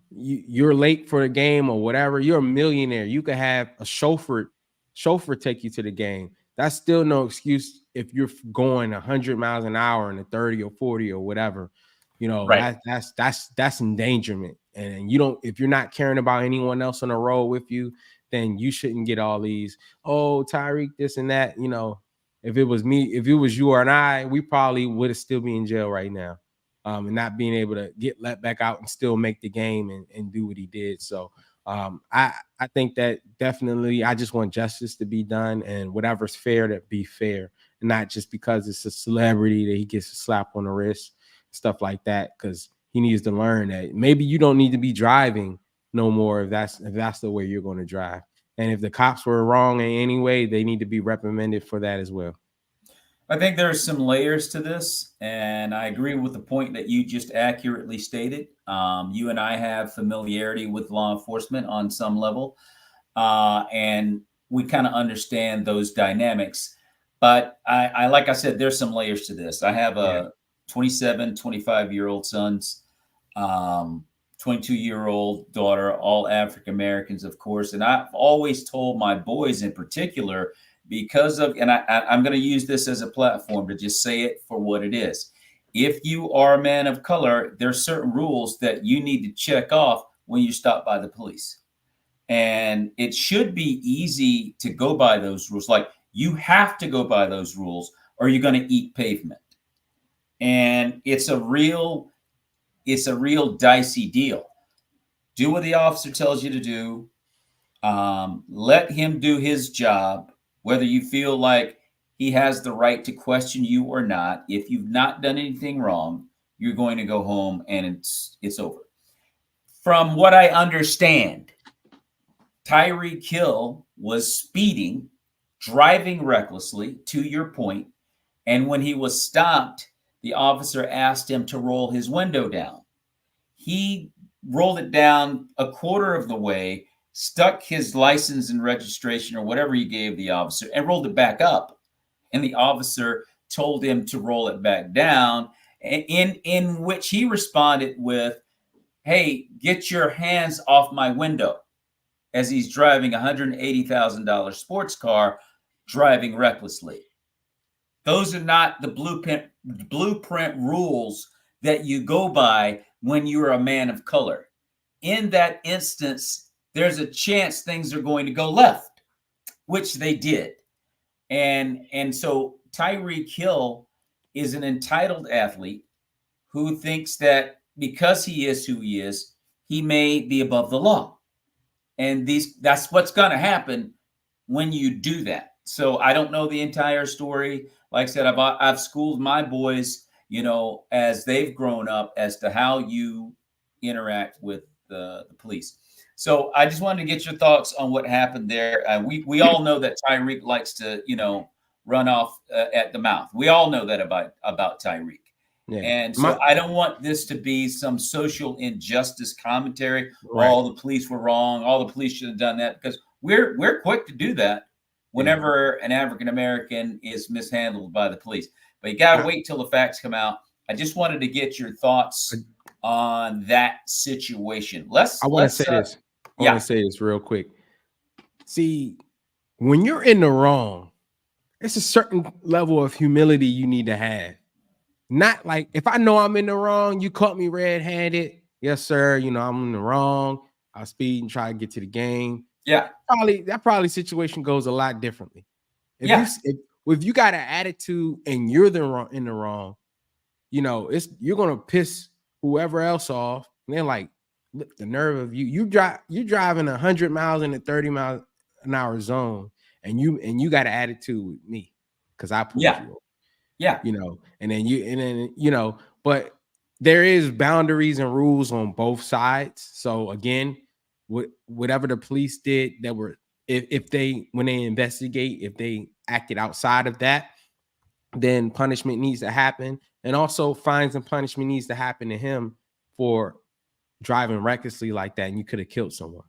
You're late for the game or whatever. You're a millionaire. You could have a chauffeur take you to the game. That's still no excuse if you're going 100 miles an hour in a 30 or 40 or whatever. Right. That's endangerment. And if you're not caring about anyone else on the road with you, then you shouldn't get all these, oh, Tyreek, this and that. If it was me, if it was you or I, we probably would have still be in jail right now. And not being able to get let back out and still make the game and do what he did. So I think that definitely I just want justice to be done, and whatever's fair to be fair, and not just because it's a celebrity that he gets a slap on the wrist, stuff like that, because he needs to learn that maybe you don't need to be driving no more if that's the way you're going to drive. And if the cops were wrong in any way, they need to be reprimanded for that as well. I think there are some layers to this, and I agree with the point that you just accurately stated. You and I have familiarity with law enforcement on some level, and we kind of understand those dynamics. But I like I said, there's some layers to this. I have a 27, 25-year-old sons, 22-year-old daughter, all African Americans, of course. And I've always told my boys in particular, because of, and I'm going to use this as a platform to just say it for what it is. If you are a man of color, there's certain rules that you need to check off when you stop by the police. And it should be easy to go by those rules. Like, you have to go by those rules or you're going to eat pavement. And it's a real dicey deal. Do what the officer tells you to do. Let him do his job, whether you feel like he has the right to question you or not. If you've not done anything wrong, you're going to go home and it's over. From what I understand, Tyreek Hill was speeding, driving recklessly, to your point. And when he was stopped, the officer asked him to roll his window down. He rolled it down a quarter of the way, stuck his license and registration or whatever he gave the officer, and rolled it back up. And the officer told him to roll it back down, in which he responded with, "Hey, get your hands off my window," as he's driving a $180,000 sports car, driving recklessly. Those are not the blueprint rules that you go by when you're a man of color. In that instance, there's a chance things are going to go left, which they did. And so Tyreek Hill is an entitled athlete who thinks that because he is who he is, he may be above the law. And that's what's going to happen when you do that. So I don't know the entire story. Like I said, I've schooled my boys, as they've grown up, as to how you interact with the police. So I just wanted to get your thoughts on what happened there. We all know that Tyreek likes to, run off at the mouth. We all know that about Tyreek. Yeah. And so I don't want this to be some social injustice commentary. Right. All the police were wrong. All the police should have done that, because we're quick to do that Yeah. whenever an African American is mishandled by the police. But you got to wait till the facts come out. I just wanted to get your thoughts on that situation. I want to say this. I want Yeah, to say this real quick. See, when you're in the wrong, it's a certain level of humility you need to have. Not like if I know I'm in the wrong, you caught me red-handed. Yes, sir. You know, I'm in the wrong. I'll speed and try to get to the game. yeah, That situation goes a lot differently. If you yeah, if you got an attitude and you're in the wrong, you know, you're gonna piss whoever else off. And they're like, look, the nerve of you're driving 100 miles in a 30 mile an hour zone, and you got an attitude with me because I pulled yeah, you over, yeah. you know, and then you know, but there is boundaries and rules on both sides. So again, whatever the police did that were if they when they investigate, if they acted outside of that, then punishment needs to happen. And also fines and punishment needs to happen to him for driving recklessly like that. And you could have killed someone.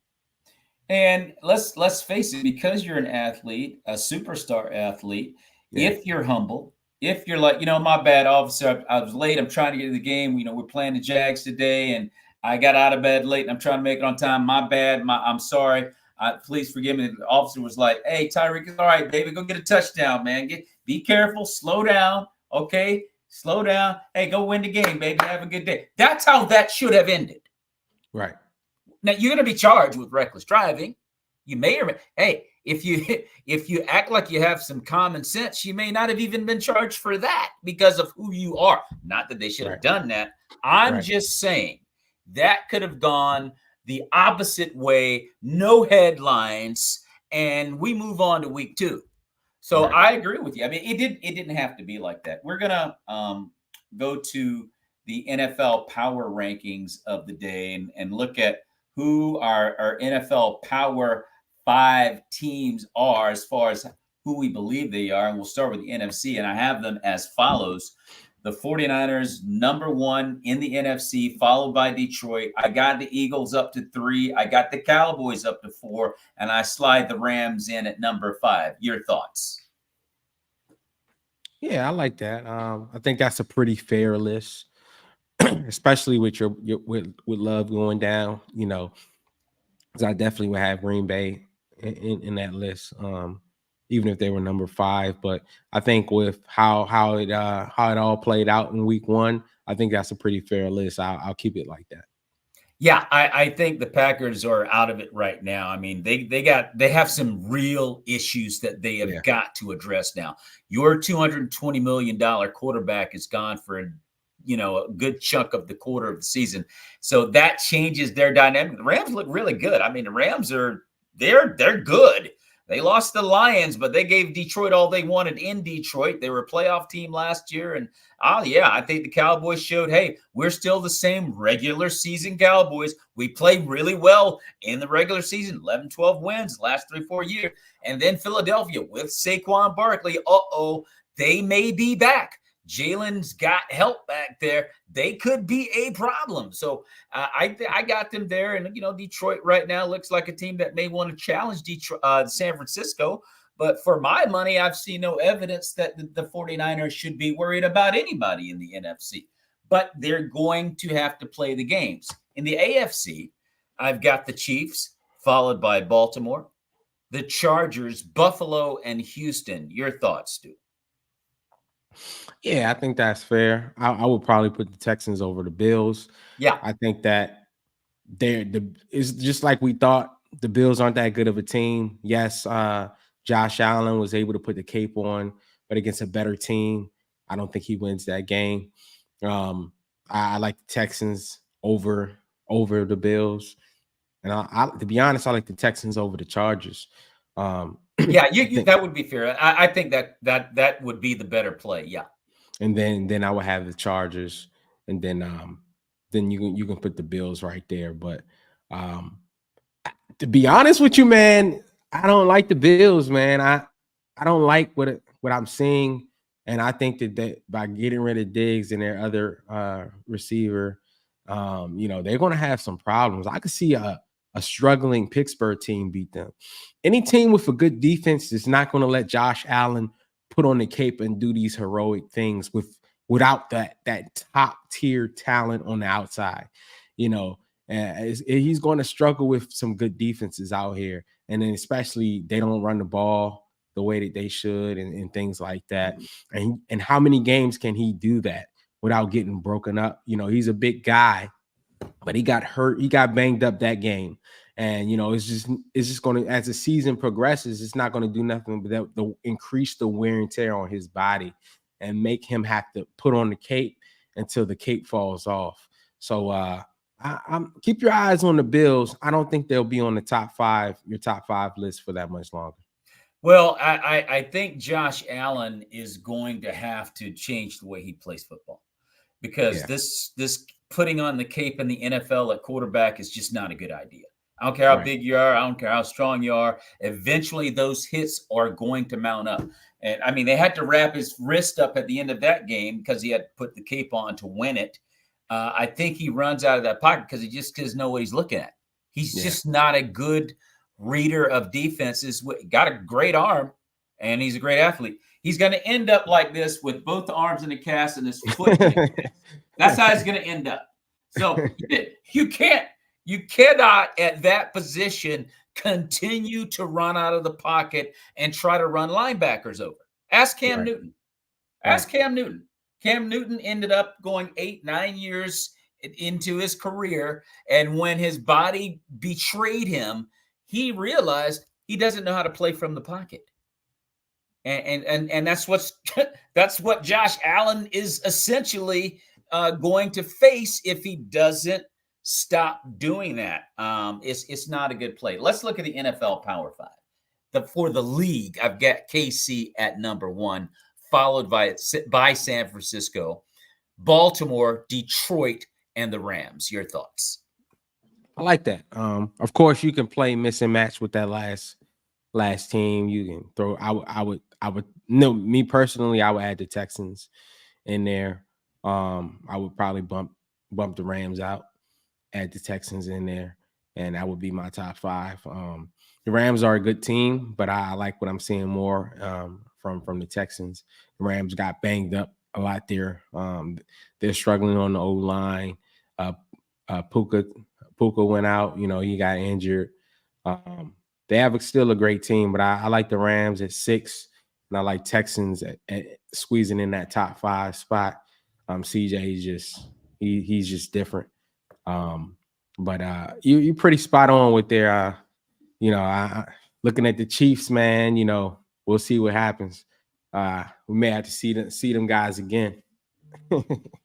And let's face it, because you're an athlete, a superstar athlete, Yeah. if you're humble, if you're like, my bad, officer, I was late. I'm trying to get to the game. We're playing the Jags today, and I got out of bed late, and I'm trying to make it on time. My bad. I'm sorry. Please forgive me. The officer was like, "Hey, Tyreek, it's all right, baby. Go get a touchdown, man. Be careful. Slow down. Okay, slow down. Hey, go win the game, baby. Have a good day." That's how that should have ended. Right. Now you're going to be charged with reckless driving. You may or may. Hey, if you act like you have some common sense, you may not have even been charged for that because of who you are. Not that they should have done that. I'm just saying that could have gone the opposite way. No headlines, and we move on to week 2. So I agree with you. I mean, it didn't have to be like that. We're gonna go to the NFL power rankings of the day and look at who our NFL Power 5 teams are as far as who we believe they are. And we'll start with the NFC. And I have them as follows. The 49ers, number 1 in the NFC, followed by Detroit. I got the Eagles up to 3. I got the Cowboys up to 4. And I slide the Rams in at number 5. Your thoughts? Yeah, I like that. I think that's a pretty fair list, especially with your with Love going down, you know. Because I definitely would have Green Bay in that list, even if they were number 5. But I think with how it all played out in week 1, I think that's a pretty fair list. I'll keep it like that. Yeah, I think the Packers are out of it right now. I mean, they have some real issues that they have got to address now. Your $220 million quarterback is gone for a good chunk of the quarter of the season. So that changes their dynamic. The Rams look really good. I mean, the Rams they're good. They lost the Lions, but they gave Detroit all they wanted in Detroit. They were a playoff team last year. And I think the Cowboys showed, hey, we're still the same regular season Cowboys. We play really well in the regular season, 11, 12 wins last 3-4 years. And then Philadelphia with Saquon Barkley, they may be back. Jalen's got help back there. They could be a problem. So I got them there. And, Detroit right now looks like a team that may want to challenge San Francisco. But for my money, I've seen no evidence that the 49ers should be worried about anybody in the NFC. But they're going to have to play the games. In the AFC, I've got the Chiefs, followed by Baltimore, the Chargers, Buffalo, and Houston. Your thoughts, Stu? Yeah, I think that's fair. I would probably put the Texans over the Bills. Yeah. I think that it's just like we thought. The Bills aren't that good of a team. Yes, Josh Allen was able to put the cape on, but against a better team, I don't think he wins that game. I like the Texans over the Bills, and to be honest, I like the Texans over the Chargers. Yeah, that would be fair. I think that would be the better play. Yeah. And then I would have the Chargers, and then you can put the Bills right there. But to be honest with you, man, I don't like the Bills, man. I don't like what I'm seeing, And I think that by getting rid of Diggs and their other receiver, they're going to have some problems. I could see a struggling Pittsburgh team beat them. Any team with a good defense is not going to let Josh Allen put on the cape and do these heroic things without that top tier talent on the outside. You know, he's going to struggle with some good defenses out here, and then especially they don't run the ball the way that they should, and things like that. And how many games can he do that without getting broken up? He's a big guy, but he got hurt. He got banged up that game. And it's just going to, as the season progresses, it's not going to do nothing but to increase the wear and tear on his body and make him have to put on the cape until the cape falls off. So I'm keep your eyes on the Bills. I don't think they'll be on the your top five list for that much longer. Well, I think Josh Allen is going to have to change the way he plays football, because this putting on the cape in the NFL at quarterback is just not a good idea. I don't care how big you are. I don't care how strong you are. Eventually, those hits are going to mount up. And, I mean, they had to wrap his wrist up at the end of that game because he had to put the cape on to win it. I think he runs out of that pocket because he just doesn't know what he's looking at. He's just not a good reader of defenses. Got a great arm, and he's a great athlete. He's going to end up like this with both the arms in a cast and his foot. That's how he's going to end up. So you cannot at that position continue to run out of the pocket and try to run linebackers over. Ask Cam Newton. Ask Cam Newton. Cam Newton ended up going 8-9 years into his career, and when his body betrayed him, he realized he doesn't know how to play from the pocket. And that's what Josh Allen is essentially going to face if he doesn't stop doing that. It's not a good play. Let's look at the NFL Power Five. For the league, I've got KC at number 1, followed by San Francisco, Baltimore, Detroit, and the Rams. Your thoughts? I like that. Of course, you can play mix and match with that last team. You can throw. I would. No, me personally, I would add the Texans in there. I would probably bump the Rams out, add the Texans in there, and that would be my top 5. The Rams are a good team, but I like what I'm seeing more from the Texans. The Rams got banged up a lot there. They're struggling on the O-line. Puka went out. He got injured. They have still a great team, but I like the Rams at 6, and I like Texans at squeezing in that top 5 spot. CJ he's just different. But you're pretty spot on with their. Looking at the Chiefs, man. We'll see what happens. We may have to see them guys again.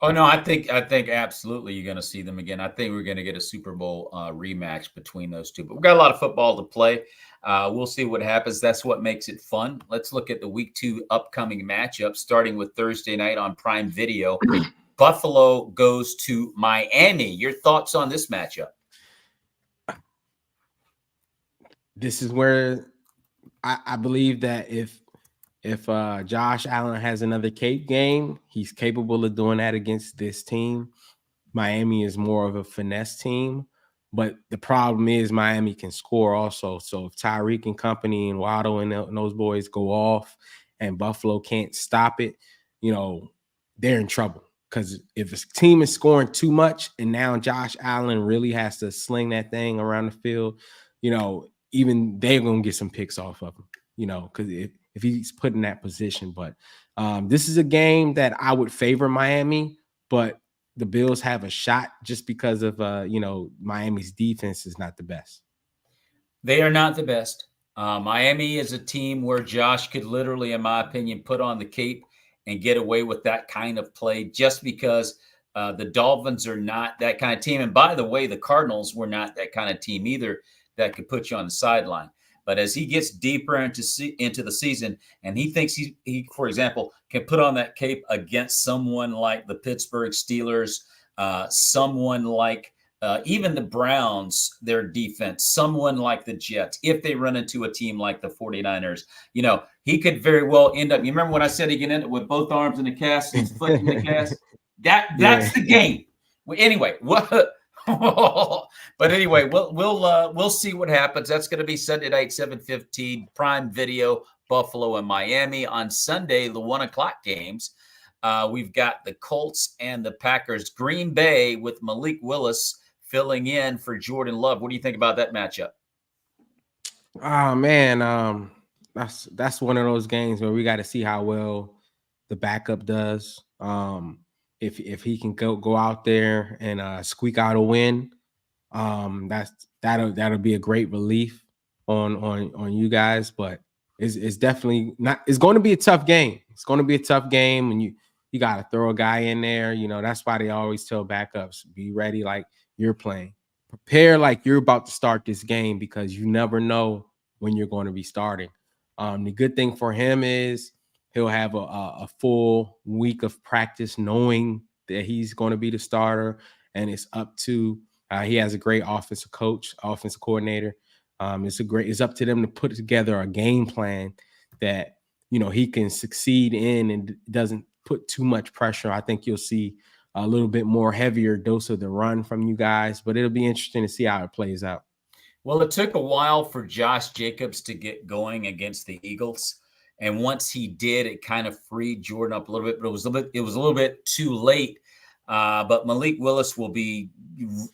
Oh no, I think absolutely you're going to see them again. I think we're going to get a Super Bowl rematch between those two. But we've got a lot of football to play. We'll see what happens. That's what makes it fun. Let's look at the Week 2 upcoming matchup, starting with Thursday night on Prime Video. Buffalo goes to Miami. Your thoughts on this matchup? This is where I believe that if Josh Allen has another cape game, he's capable of doing that against this team. Miami is more of a finesse team, but the problem is Miami can score also. So if Tyreek and company and Waddle and those boys go off and Buffalo can't stop it, they're in trouble. Because if a team is scoring too much and now Josh Allen really has to sling that thing around the field, even they're going to get some picks off of him, because if he's put in that position. But this is a game that I would favor Miami, but the Bills have a shot just because of, Miami's defense is not the best. They are not the best. Miami is a team where Josh could literally, in my opinion, put on the cape and get away with that kind of play just because the Dolphins are not that kind of team. And by the way, the Cardinals were not that kind of team either that could put you on the sideline. But as he gets deeper into the season and he thinks he, for example, can put on that cape against someone like the Pittsburgh Steelers, someone like even the Browns, their defense, someone like the Jets, if they run into a team like the 49ers, he could very well end up. You remember when I said he can end up with both arms in the cast and his foot in the cast? Yeah. That's the game. Anyway, what? But anyway, we'll see what happens. That's going to be Sunday night, 7:15, Prime Video, Buffalo and Miami. On Sunday, the 1 o'clock games. We've got the Colts and the Packers. Green Bay with Malik Willis filling in for Jordan Love. What do you think about that matchup? Oh man, that's one of those games where we got to see how well the backup does. If he can go out there and squeak out a win, that'll be a great relief on you guys. But it's definitely not. It's going to be a tough game. It's going to be a tough game, and you got to throw a guy in there. That's why they always tell backups, be ready like you're playing. Prepare like you're about to start this game because you never know when you're going to be starting. The good thing for him is he'll have a full week of practice knowing that he's going to be the starter, and it's up to he has a great offensive coach, offensive coordinator. It's up to them to put together a game plan that he can succeed in and doesn't put too much pressure. I think you'll see a little bit more heavier dose of the run from you guys, but it'll be interesting to see how it plays out. Well, it took a while for Josh Jacobs to get going against the Eagles, and once he did, it kind of freed Jordan up a little bit. But it was a little bit too late. But Malik Willis will be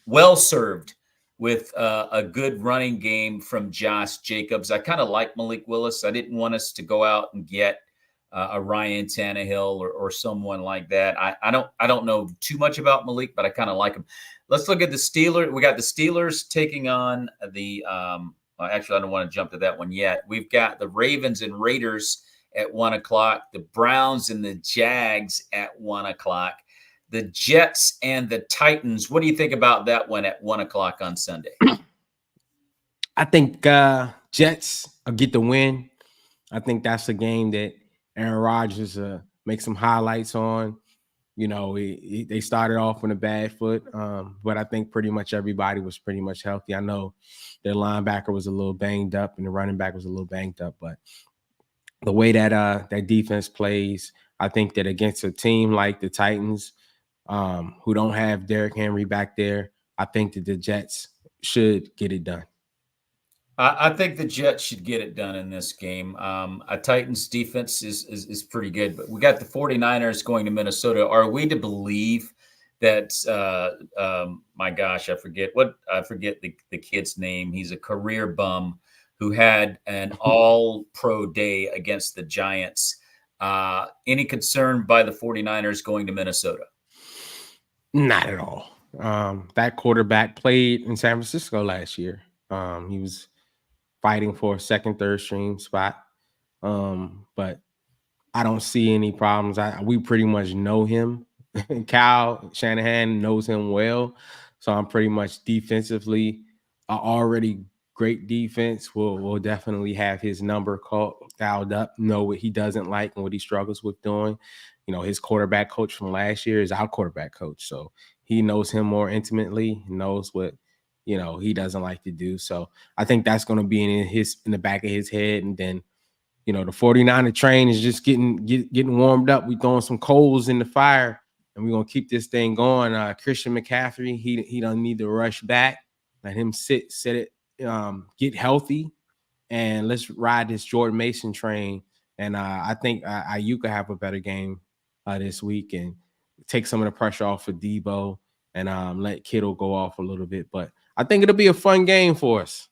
well served with a good running game from Josh Jacobs. I kind of like Malik Willis. I didn't want us to go out and get a Ryan Tannehill or someone like that. I don't know too much about Malik, but I kind of like him. Let's look at the Steelers. We got the Steelers taking on the actually, I don't want to jump to that one yet. We've got the Ravens and Raiders at 1 o'clock, the Browns and the Jags at 1 o'clock, the Jets and the Titans. What do you think about that one at 1 o'clock on Sunday? I think Jets will get the win. I think that's a game that Aaron Rodgers make some highlights on. They started off on a bad foot, but I think pretty much everybody was pretty much healthy. I know their linebacker was a little banged up and the running back was a little banged up, but the way that that defense plays, I think that against a team like the Titans, who don't have Derrick Henry back there, I think that the Jets should get it done. I think the Jets should get it done in this game. A Titans defense is pretty good, but we got the 49ers going to Minnesota. Are we to believe that my gosh, I forget the kid's name. He's a career bum who had an all-pro day against the Giants. Any concern by the 49ers going to Minnesota? Not at all. That quarterback played in San Francisco last year. He was fighting for a second, third string spot. But I don't see any problems. We pretty much know him. Kyle Shanahan knows him well. So I'm pretty much defensively already great defense. We'll definitely have his number dialed up, know what he doesn't like and what he struggles with doing. His quarterback coach from last year is our quarterback coach. So he knows him more intimately, knows what he doesn't like to do. So I think that's going to be in the back of his head. And then, the 49er train is just getting warmed up. We throwing some coals in the fire, and we're going to keep this thing going. Christian McCaffrey, he don't need to rush back. Let him set it, get healthy, and let's ride this Jordan Mason train. And I think Ayuk could have a better game this week and take some of the pressure off of Debo and let Kittle go off a little bit. But I think it'll be a fun game for us.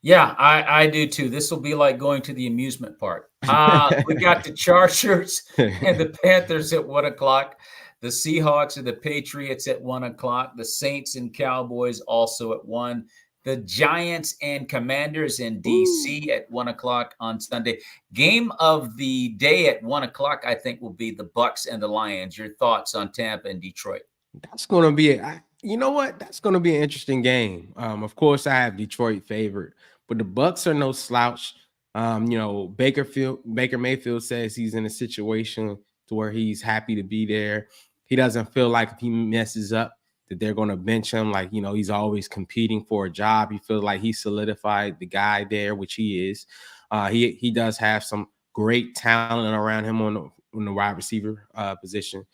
Yeah, I do too. This will be like going to the amusement park. We got the Chargers and the Panthers at 1 o'clock. The Seahawks and the Patriots at 1 o'clock. The Saints and Cowboys also at 1. The Giants and Commanders in DC at 1 o'clock on Sunday. Game of the day at 1 o'clock, I think, will be the Bucks and the Lions. Your thoughts on Tampa and Detroit? That's going to be that's going to be an interesting game. Of course, I have Detroit favored, but the Bucks are no slouch. Baker Mayfield says he's in a situation to where he's happy to be there. He doesn't feel like if he messes up, that they're going to bench him. Like, he's always competing for a job. He feels like he solidified the guy there, which he is. He does have some great talent around him on the wide receiver position.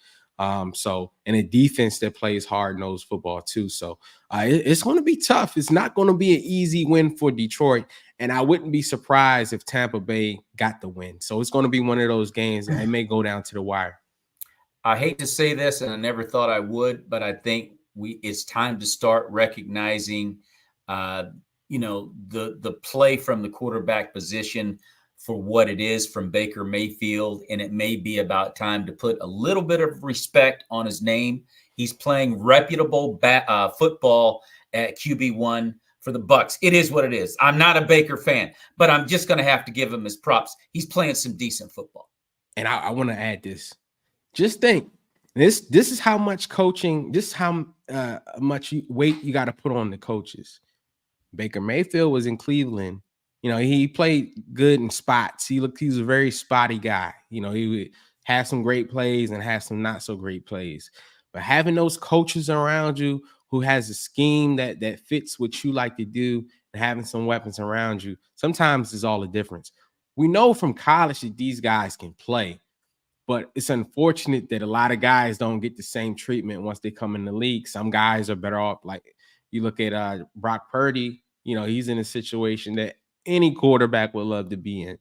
So, and a defense that plays hard-nosed football too. So it's going to be tough. It's not going to be an easy win for Detroit. And I wouldn't be surprised if Tampa Bay got the win. So it's going to be one of those games that it may go down to the wire. I hate to say this, and I never thought I would, but I think it's time to start recognizing, the play from the quarterback position for what it is from Baker Mayfield, and it may be about time to put a little bit of respect on his name. He's playing reputable football at QB1 for the Bucs. It is what it is. I'm not a Baker fan, but I'm just going to have to give him his props. He's playing some decent football. And I want to add this. Just think, this is how much coaching, this is how much weight you got to put on the coaches. Baker Mayfield was in Cleveland. He played good in spots. He was a very spotty guy. He would have some great plays and have some not so great plays. But having those coaches around you who has a scheme that fits what you like to do and having some weapons around you, sometimes is all the difference. We know from college that these guys can play. But it's unfortunate that a lot of guys don't get the same treatment once they come in the league. Some guys are better off. Like you look at Brock Purdy, he's in a situation that any quarterback would love to be in.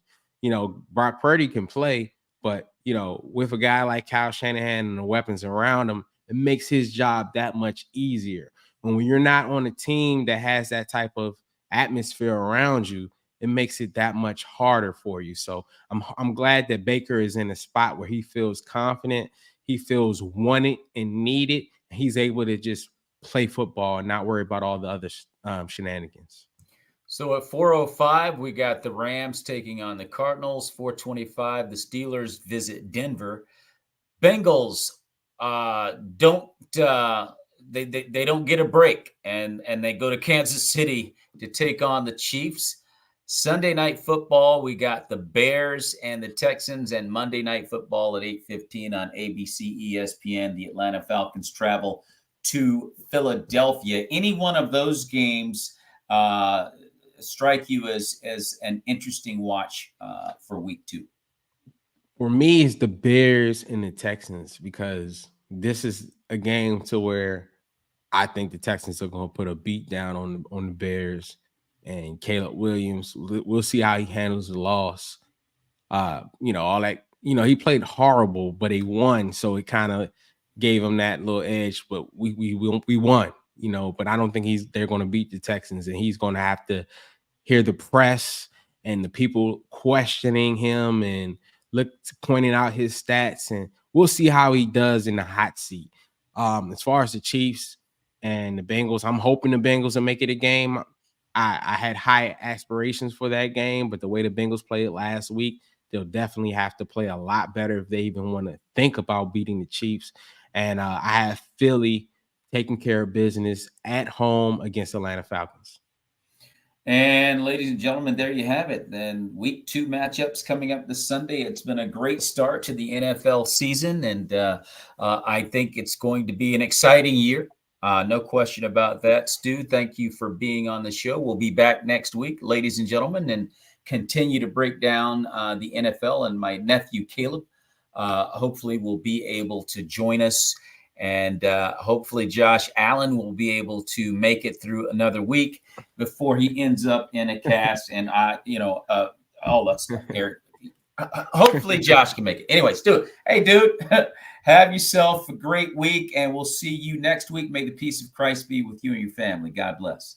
Brock Purdy can play, but, with a guy like Kyle Shanahan and the weapons around him, it makes his job that much easier. When you're not on a team that has that type of atmosphere around you, it makes it that much harder for you. So I'm glad that Baker is in a spot where he feels confident, he feels wanted and needed. And he's able to just play football and not worry about all the other shenanigans. So at 4:05, we got the Rams taking on the Cardinals. 4:25, the Steelers visit Denver. Bengals don't get a break, and they go to Kansas City to take on the Chiefs. Sunday Night Football, we got the Bears and the Texans, and Monday Night Football at 8:15 on ABC, ESPN. The Atlanta Falcons travel to Philadelphia. Any one of those games strike you as an interesting watch for week 2? For me, it's the Bears and the Texans, because this is a game to where I think the Texans are going to put a beat down on the Bears. And Caleb Williams, we'll see how he handles the loss. All that, he played horrible, but he won. So it kind of gave him that little edge, but we won, but I don't think they're going to beat the Texans, and he's going to have to hear the press and the people questioning him and pointing out his stats, and we'll see how he does in the hot seat. As far as the Chiefs and the Bengals, I'm hoping the Bengals will make it a game. I had high aspirations for that game, but the way the Bengals played last week, they'll definitely have to play a lot better if they even want to think about beating the Chiefs. And I have Philly taking care of business at home against Atlanta Falcons. And ladies and gentlemen, there you have it. Then week 2 matchups coming up this Sunday. It's been a great start to the NFL season, and I think it's going to be an exciting year. No question about that. Stu, thank you for being on the show. We'll be back next week, ladies and gentlemen, and continue to break down the NFL. And my nephew, Caleb, hopefully will be able to join us. And hopefully Josh Allen will be able to make it through another week before he ends up in a cast and all that stuff. Eric, hopefully Josh can make it. Anyway, Stu, hey, dude, have yourself a great week, and we'll see you next week. May the peace of Christ be with you and your family. God bless.